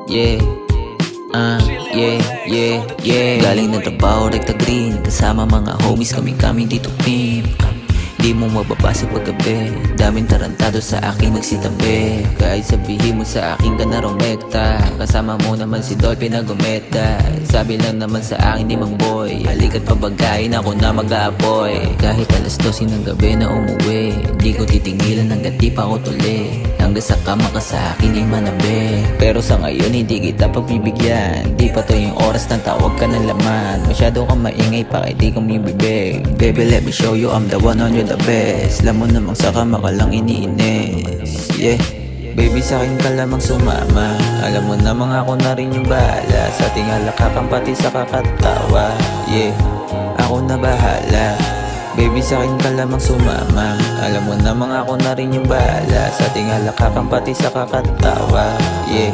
Yeah, yeah. Galing ng trabaho, rekta green. Kasama mga homies, kami dito pimp. Di mo mababasa paggabi, daming tarantado sa akin nagsitabi. Kahit sabihin mo sa akin ka na rumekta, kasama mo naman si Dolphy na gumeta. Sabi lang naman sa akin ni Mang Boy, halika't pabagayin ako na mag-aapoy. Kahit alas 12 ng gabi na umuwi, di ko titingilan hanggat di pa ako tuli. Hanggang sa kama ka sa akin ay manabi. Pero sa ngayon hindi kita pagbibigyan, di pa to yung oras ng tawag ka ng laman. Masyado kang maingay pa kaya di kong bibig. Baby, let me show you I'm the one on you, the best. Alam mo namang sa kama ka lang iniinis. Yeah, baby, sa akin ka lamang sumama. Alam mo namang ako na rin yung bahala sa ating halakakang pati sa kakatawa. Yeah, ako na bahala. Baby, sa akin ka lamang sumama. Alam mo namang ako na rin yung bahala sa ating halakakang pati sa kakatawa. Yeah,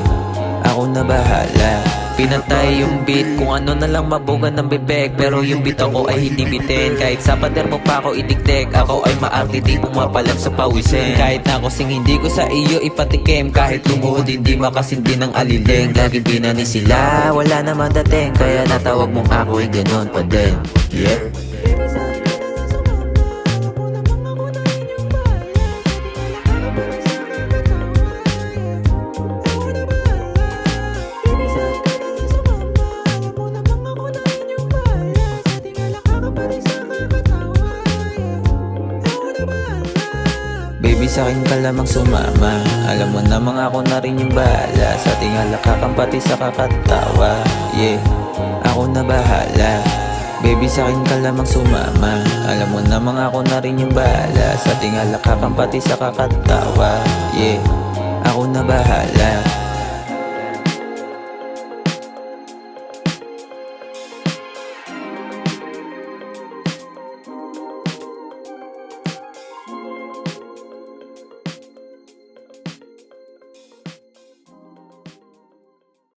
ako na bahala. Pinatay yung beat, kung ano na lang mabugan ng bibig. Pero yung beat ako ay hindi bitin. Kahit sa pader mo pa ako idiktik, ako ay maarte di pumapalag sa pawisin. Kahit na ako sing hindi ko sa iyo ipatikim, kahit lumuhod hindi makasindi ng aliling. Lagi binani sila, wala naman dating, kaya natawag mong ako ay ganon pa din. Yeah. Baby, sa akin ka lamang sumama. Alam mo namang ako na rin yung bahala sa ating halakakang pati sa kakatawa. Yeah, ako na bahala. Baby, sa akin ka lamang sumama. Alam mo namang ako na rin yung bahala sa ating halakakang pati sa kakatawa. Yeah, ako na bahala.